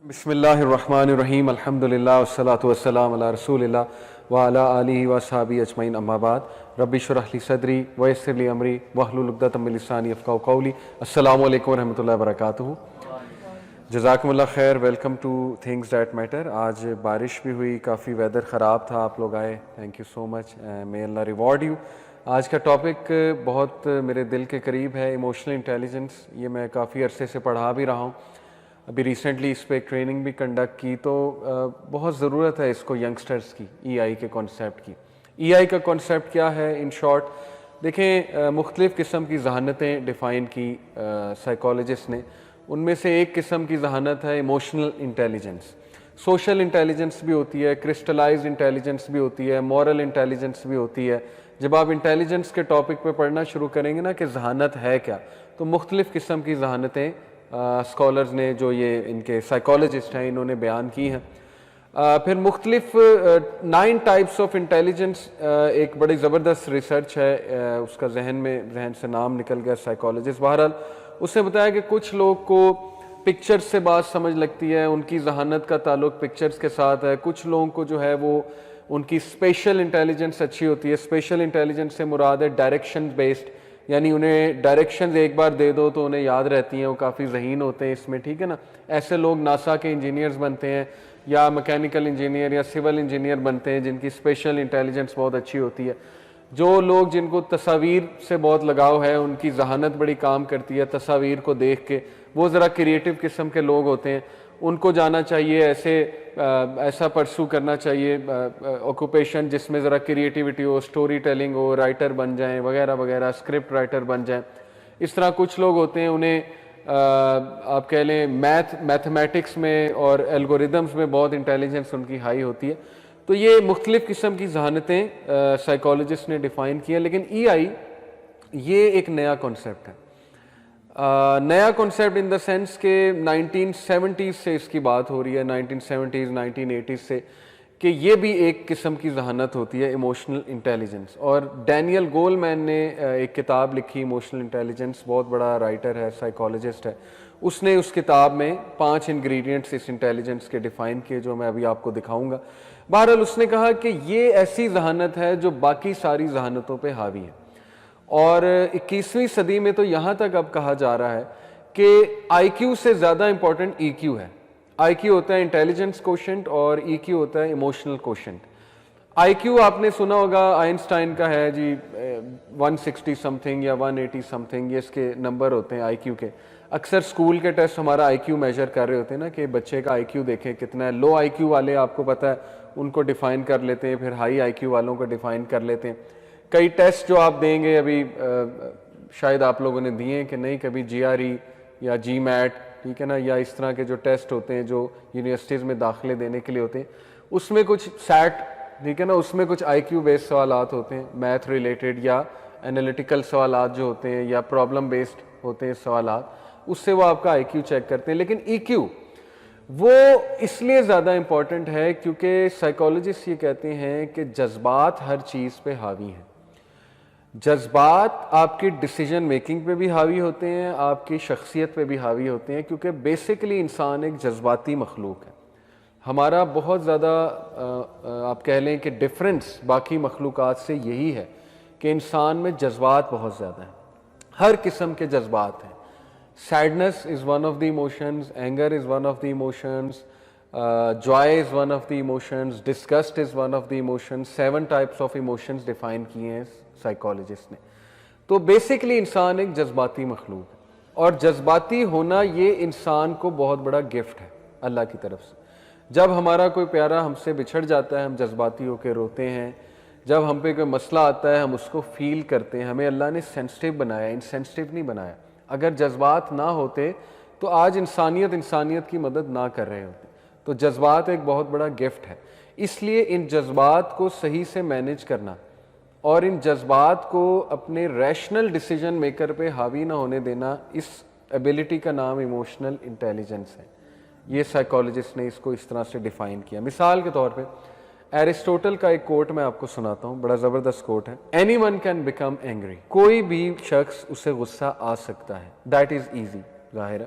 بسم اللہ الرحمن الرحیم الحمدللہ والصلاة والسلام علی رسول اللہ وعلی آلہ وصحبہ اجمعین اما بعد رب اشرح لی صدری ویسر لی امری واحلل عقدۃ من لسانی یفقہوا قولی. السلام علیکم ورحمۃ اللہ وبرکاتہ. جزاکم اللہ خیر. Welcome two things that matter. آج بارش بھی ہوئی, کافی ویدر خراب تھا, آپ لوگ آئے, thank you so much, may Allah reward you. آج کا ٹاپک بہت میرے دل کے قریب ہے, ایموشنل انٹیلیجنس. یہ میں کافی عرصے سے پڑھا بھی رہا ہوں, ابھی ریسنٹلی اس پہ ایک ٹریننگ بھی کنڈکٹ کی, تو بہت ضرورت ہے اس کو ینگسٹرز کی, ای آئی کے کانسیپٹ کی. ای آئی کا کانسیپٹ کیا ہے ان شارٹ؟ دیکھیں, مختلف قسم کی ذہانتیں ڈیفائن کی سائیکالوجسٹ نے. ان میں سے ایک قسم کی ذہانت ہے ایموشنل انٹیلیجنس. سوشل انٹیلیجنس بھی ہوتی ہے, کرسٹلائزڈ انٹیلیجنس بھی ہوتی ہے, مورل انٹیلیجنس بھی ہوتی ہے. جب آپ انٹیلیجنس کے ٹاپک پہ پڑھنا شروع کریں گے نا کہ ذہانت ہے کیا, تو مختلف قسم کی ذہانتیں اسکالرز نے, جو یہ ان کے سائیکالوجسٹ ہیں, انہوں نے بیان کی ہیں. پھر مختلف 9 ٹائپس آف انٹیلیجنس, ایک بڑی زبردست ریسرچ ہے, اس کا ذہن سے نام نکل گیا, سائیکالوجسٹ. بہرحال اس نے بتایا کہ کچھ لوگ کو پکچرز سے بات سمجھ لگتی ہے, ان کی ذہانت کا تعلق پکچرز کے ساتھ ہے. کچھ لوگوں کو جو ہے وہ ان کی اسپیشل انٹیلیجنس اچھی ہوتی ہے. اسپیشل انٹیلیجنس سے مراد ہے ڈائریکشن بیسڈ, یعنی انہیں ڈائریکشنز ایک بار دے دو تو انہیں یاد رہتی ہیں, وہ کافی ذہین ہوتے ہیں اس میں, ٹھیک ہے نا. ایسے لوگ ناسا کے انجینئرز بنتے ہیں, یا میکینیکل انجینئر یا سول انجینئر بنتے ہیں, جن کی اسپیشل انٹیلیجنس بہت اچھی ہوتی ہے. جو لوگ جن کو تصاویر سے بہت لگاؤ ہے, ان کی ذہانت بڑی کام کرتی ہے تصاویر کو دیکھ کے, وہ ذرا کریٹو قسم کے لوگ ہوتے ہیں. ان کو جانا چاہیے, ایسا پرسو کرنا چاہیے آکوپیشن جس میں ذرا کریٹیوٹی ہو, سٹوری ٹیلنگ ہو, رائٹر بن جائیں وغیرہ وغیرہ, اسکرپٹ رائٹر بن جائیں. اس طرح کچھ لوگ ہوتے ہیں, انہیں آپ کہہ لیں میتھمیٹکس میں اور الگوریدمز میں بہت انٹیلیجنس ان کی ہائی ہوتی ہے. تو یہ مختلف قسم کی ذہانتیں سائیکالوجسٹ نے ڈیفائن کی ہیں. لیکن ای آئی یہ ایک نیا کانسیپٹ ہے. نیا کانسیپٹ ان دا سینس کہ 1970s سے اس کی بات ہو رہی ہے, 1970s 1980s سے, کہ یہ بھی ایک قسم کی ذہانت ہوتی ہے, ایموشنل انٹیلیجنس. اور ڈینیل گولمین نے ایک کتاب لکھی, ایموشنل انٹیلیجنس, بہت بڑا رائٹر ہے, سائیکالوجسٹ ہے. اس نے اس کتاب میں 5 انگریڈینٹس اس انٹیلیجنس کے ڈیفائن کیے, جو میں ابھی آپ کو دکھاؤں گا. بہرحال اس نے کہا کہ یہ ایسی ذہانت ہے جو باقی ساری ذہانتوں پہ حاوی ہے. اور 21ویں صدی میں تو یہاں تک اب کہا جا رہا ہے کہ آئی کیو سے زیادہ امپورٹنٹ ای کیو ہے. آئی کیو ہوتا ہے انٹیلیجنس کوشنٹ اور ای کیو ہوتا ہے ایموشنل کوشنٹ. آئی کیو آپ نے سنا ہوگا, آئنسٹائن کا ہے جی 160 سم تھنگ یا 180 سم تھنگ, یہ اس کے نمبر ہوتے ہیں آئی کیو کے. اکثر اسکول کے ٹیسٹ ہمارا آئی کیو میجر کر رہے ہوتے ہیں نا, کہ بچے کا آئی کیو دیکھیں کتنا ہے. لو آئی کیو والے آپ کو پتہ ہے ان کو ڈیفائن کر لیتے ہیں, پھر ہائی آئی کیو والوں کو ڈیفائن کر لیتے ہیں. کئی ٹیسٹ جو آپ دیں گے, ابھی شاید آپ لوگوں نے دیے ہیں کہ نہیں کبھی, جی آر ای یا جی میٹ, ٹھیک ہے نا, یا اس طرح کے جو ٹیسٹ ہوتے ہیں جو یونیورسٹیز میں داخلے دینے کے لیے ہوتے ہیں, اس میں کچھ سیٹ, ٹھیک ہے نا, اس میں کچھ آئی کیو بیسڈ سوالات ہوتے ہیں, میتھ ریلیٹڈ یا انالیٹیکل سوالات جو ہوتے ہیں, یا پرابلم بیسڈ ہوتے ہیں سوالات, اس سے وہ آپ کا آئی کیو چیک کرتے ہیں. لیکن ای کیو وہ اس لیے زیادہ امپورٹنٹ ہے کیونکہ سائیکالوجسٹ یہ کہتے ہیں کہ جذبات ہر چیز پہ حاوی ہیں. جذبات آپ کی ڈیسیجن میکنگ پہ بھی حاوی ہوتے ہیں, آپ کی شخصیت پہ بھی حاوی ہوتے ہیں, کیونکہ بیسیکلی انسان ایک جذباتی مخلوق ہے. ہمارا بہت زیادہ آپ کہہ لیں کہ ڈفرینس باقی مخلوقات سے یہی ہے کہ انسان میں جذبات بہت زیادہ ہیں, ہر قسم کے جذبات ہیں. Sadness is one of the emotions, anger is one of the emotions, joy is one of the emotions, disgust is one of the emotions. 7 types of emotions define کیے ہیں سائیکالوجسٹ نے. تو بیسکلی انسان ایک جذباتی مخلوق ہے, اور جذباتی ہونا یہ انسان کو بہت بڑا گفٹ ہے اللہ کی طرف سے. جب ہمارا کوئی پیارا ہم سے بچھڑ جاتا ہے, ہم جذباتی ہو کے روتے ہیں. جب ہم پہ کوئی مسئلہ آتا ہے, ہم اس کو فیل کرتے ہیں. ہمیں اللہ نے سینسٹیو بنایا, انسینسٹیو نہیں بنایا. اگر جذبات نہ ہوتے تو آج انسانیت کی مدد نہ کر رہے ہوتے. تو جذبات ایک بہت بڑا گفٹ ہے. اس لیے ان جذبات کو صحیح سے مینیج کرنا اور ان جذبات کو اپنے ریشنل ڈیسیجن میکر پہ حاوی نہ ہونے دینا, اس ایبلٹی کا نام ایموشنل انٹیلیجنس ہے. یہ سائیکالوجسٹ نے اس کو اس طرح سے ڈیفائن کیا. مثال کے طور پہ ایرسٹوٹل کا ایک کوٹ میں آپ کو سناتا ہوں, بڑا زبردست کوٹ ہے. Any one can become angry, کوئی بھی شخص اسے غصہ آ سکتا ہے. دیٹ از ایزی, ظاہر ہے.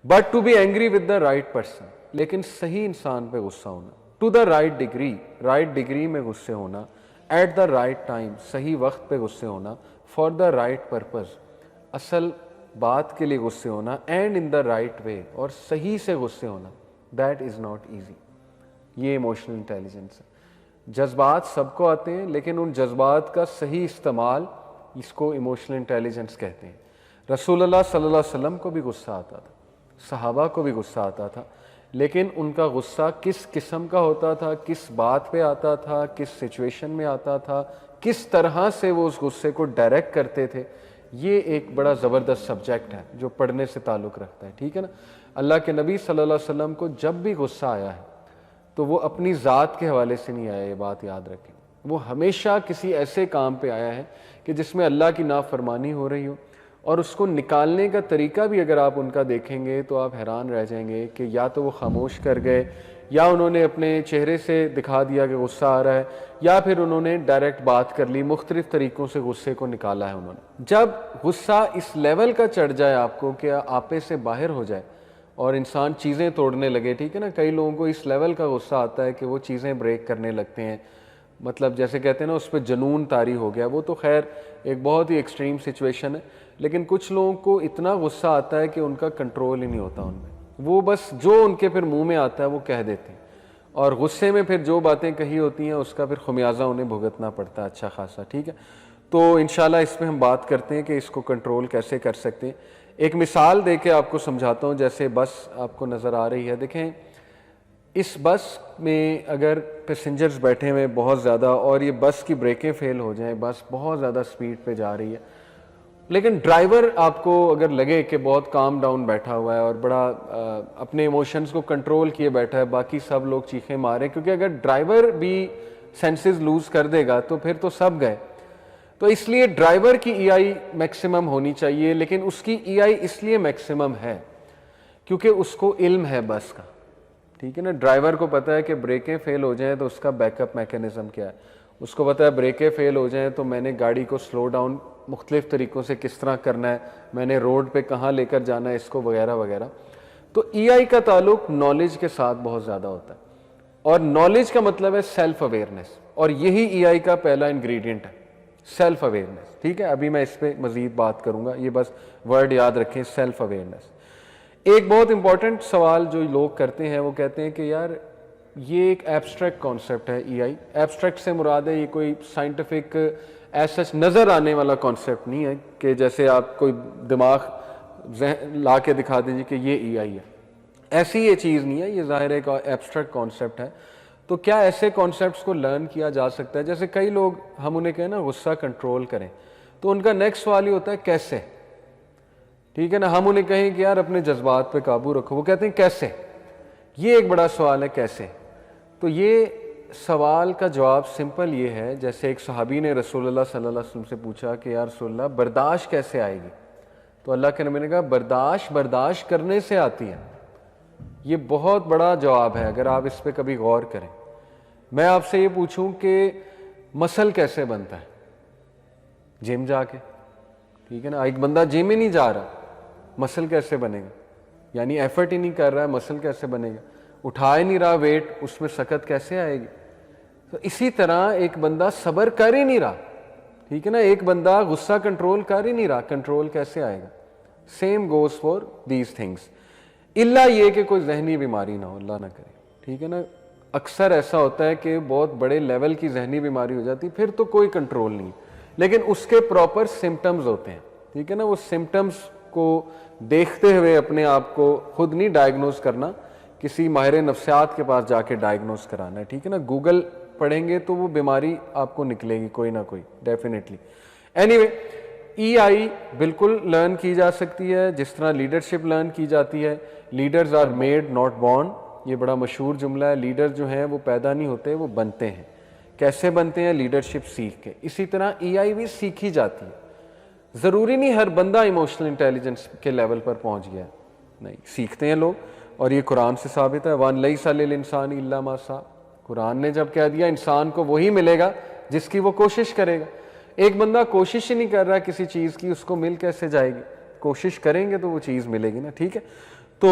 But to be angry with the right person, لیکن صحیح انسان پہ غصہ ہونا, to the right degree, right degree میں غصے ہونا, ایٹ دا رائٹ ٹائم, صحیح وقت پہ غصے ہونا, فار دا رائٹ پرپز, اصل بات کے لیے غصے ہونا, and in the right way, اور صحیح سے غصے ہونا, دیٹ از ناٹ ایزی. یہ ایموشنل انٹیلیجنس ہے. جذبات سب کو آتے ہیں, لیکن ان جذبات کا صحیح استعمال, اس کو ایموشنل انٹیلیجنس کہتے ہیں. رسول اللہ صلی اللہ علیہ وسلم کو بھی غصہ آتا تھا, صحابہ کو بھی غصہ آتا تھا, لیکن ان کا غصہ کس قسم کا ہوتا تھا, کس بات پہ آتا تھا, کس سچویشن میں آتا تھا, کس طرح سے وہ اس غصے کو ڈائریکٹ کرتے تھے, یہ ایک بڑا زبردست سبجیکٹ ہے جو پڑھنے سے تعلق رکھتا ہے. ٹھیک ہے نا. اللہ کے نبی صلی اللہ علیہ وسلم کو جب بھی غصہ آیا ہے تو وہ اپنی ذات کے حوالے سے نہیں آیا, یہ بات یاد رکھیں. وہ ہمیشہ کسی ایسے کام پہ آیا ہے کہ جس میں اللہ کی نافرمانی ہو رہی ہو, اور اس کو نکالنے کا طریقہ بھی اگر آپ ان کا دیکھیں گے تو آپ حیران رہ جائیں گے کہ یا تو وہ خاموش کر گئے, یا انہوں نے اپنے چہرے سے دکھا دیا کہ غصہ آ رہا ہے, یا پھر انہوں نے ڈائریکٹ بات کر لی, مختلف طریقوں سے غصے کو نکالا ہے انہوں نے. جب غصہ اس لیول کا چڑھ جائے آپ کو کہ آپے سے باہر ہو جائے اور انسان چیزیں توڑنے لگے, ٹھیک ہے نا, کئی لوگوں کو اس لیول کا غصہ آتا ہے کہ وہ چیزیں بریک کرنے لگتے ہیں, مطلب جیسے کہتے ہیں نا اس پہ جنون طاری ہو گیا. وہ تو خیر ایک بہت ہی ایکسٹریم سچویشن ہے, لیکن کچھ لوگوں کو اتنا غصہ آتا ہے کہ ان کا کنٹرول ہی نہیں ہوتا ان میں, وہ بس جو ان کے پھر منہ میں آتا ہے وہ کہہ دیتے ہیں, اور غصے میں پھر جو باتیں کہی ہوتی ہیں اس کا پھر خمیازہ انہیں بھگتنا پڑتا ہے اچھا خاصا. ٹھیک ہے, تو انشاءاللہ اس پہ ہم بات کرتے ہیں کہ اس کو کنٹرول کیسے کر سکتے ہیں. ایک مثال دے کے آپ کو سمجھاتا ہوں. جیسے بس آپ کو نظر آ رہی ہے, دیکھیں اس بس میں اگر پیسنجرز بیٹھے ہوئے بہت زیادہ, اور یہ بس کی بریکیں فیل ہو جائیں, بس بہت زیادہ سپیڈ پہ جا رہی ہے, لیکن ڈرائیور آپ کو اگر لگے کہ بہت کام ڈاؤن بیٹھا ہوا ہے اور بڑا اپنے ایموشنز کو کنٹرول کیے بیٹھا ہے, باقی سب لوگ چیخیں مارے, کیونکہ اگر ڈرائیور بھی سینسز لوز کر دے گا تو پھر تو سب گئے. تو اس لیے ڈرائیور کی ای آئی میکسیمم ہونی چاہیے, لیکن اس کی ای آئی اس لیے میکسیمم ہے کیونکہ اس کو علم ہے بس کا. ٹھیک ہے نا, ڈرائیور کو پتہ ہے کہ بریکیں فیل ہو جائیں تو اس کا بیک اپ میکینزم کیا ہے, اس کو پتہ ہے بریکیں فیل ہو جائیں تو میں نے گاڑی کو سلو ڈاؤن مختلف طریقوں سے کس طرح کرنا ہے, میں نے روڈ پہ کہاں لے کر جانا ہے اس کو, وغیرہ وغیرہ. تو ای آئی کا تعلق نالج کے ساتھ بہت زیادہ ہوتا ہے, اور نالج کا مطلب ہے سیلف اویئرنیس, اور یہی ای آئی کا پہلا انگریڈینٹ ہے, سیلف اویئرنیس. ٹھیک ہے, ابھی میں اس پہ مزید بات کروں گا, یہ بس ورڈ یاد رکھیں, سیلف اویئرنیس. ایک بہت امپورٹنٹ سوال جو لوگ کرتے ہیں وہ کہتے ہیں کہ یار یہ ایک ایبسٹریکٹ کانسیپٹ ہے ای آئی. ایبسٹریکٹ سے مراد ہے یہ کوئی سائنٹیفک ایسا نظر آنے والا کانسیپٹ نہیں ہے کہ جیسے آپ کوئی دماغ لا کے دکھا دیجیے کہ یہ ای آئی ہے, ایسی یہ چیز نہیں ہے, یہ ظاہر ایک ایبسٹریکٹ کانسیپٹ ہے. تو کیا ایسے کانسیپٹس کو لرن کیا جا سکتا ہے؟ جیسے کئی لوگ ہم انہیں کہیں نا غصہ کنٹرول کریں, تو ان کا نیکسٹ سوال ہی ہوتا ہے کیسے. ٹھیک ہے نا, ہم انہیں کہیں کہ یار اپنے جذبات پہ قابو رکھو, وہ کہتے ہیں کیسے. یہ ایک بڑا سوال ہے کیسے. تو یہ سوال کا جواب سمپل یہ ہے, جیسے ایک صحابی نے رسول اللہ صلی اللہ علیہ وسلم سے پوچھا کہ یا رسول اللہ برداشت کیسے آئے گی, تو اللہ کے نبی نے کہا برداشت کرنے سے آتی ہے. یہ بہت بڑا جواب ہے اگر آپ اس پہ کبھی غور کریں. میں آپ سے یہ پوچھوں کہ مسل کیسے بنتا ہے؟ جم جا کے. ٹھیک ہے نا, ایک بندہ جم ہی نہیں جا رہا, مسل کیسے بنے گا؟ یعنی ایفرٹ ہی نہیں کر رہا ہے, مسل کیسے بنے گا؟ اٹھا ہی نہیں رہا ویٹ, اس میں سکت کیسے آئے گی؟ تو اسی طرح ایک بندہ صبر کر ہی نہیں رہا, ٹھیک ہے نا, ایک بندہ غصہ کنٹرول کر ہی نہیں رہا, کنٹرول کیسے آئے گا؟ Same goes for these things, اللہ یہ کہ کوئی ذہنی بیماری نہ ہو, اللہ نہ کرے. ٹھیک ہے نا, اکثر ایسا ہوتا ہے کہ بہت بڑے لیول کی ذہنی بیماری ہو جاتی, پھر تو کوئی کنٹرول نہیں, لیکن اس کے پراپر سمٹمز ہوتے ہیں. ٹھیک ہے نا, وہ سمٹمز کو دیکھتے ہوئے اپنے آپ کو خود نہیں ڈائگنوز کرنا, کسی ماہر نفسیات کے پاس جا کے ڈائگنوز کرانا ہے. ٹھیک ہے نا, گوگل پڑھیں گے تو وہ بیماری آپ کو نکلے گی کوئی نہ کوئی ڈیفینیٹلی. اینی وے, ای آئی بالکل لرن کی جا سکتی ہے جس طرح لیڈرشپ لرن کی جاتی ہے. Leaders are made not born, یہ بڑا مشہور جملہ ہے. لیڈر جو ہیں وہ پیدا نہیں ہوتے, وہ بنتے ہیں. کیسے بنتے ہیں؟ لیڈرشپ سیکھ کے. اسی طرح ای آئی بھی سیکھی جاتی ہے. ضروری نہیں ہر بندہ ایموشنل انٹیلیجنس کے لیول پر پہنچ گیا ہے, نہیں, سیکھتے ہیں لوگ, اور یہ قرآن سے ثابت ہے. وَأَن لَيْسَ لِلْإِنسَانِ إِلَّا مَا سَعَىٰ, قرآن نے جب کہہ دیا انسان کو وہی ملے گا جس کی وہ کوشش کرے گا. ایک بندہ کوشش ہی نہیں کر رہا کسی چیز کی, اس کو مل کیسے جائے گی؟ کوشش کریں گے تو وہ چیز ملے گی نا. ٹھیک ہے, تو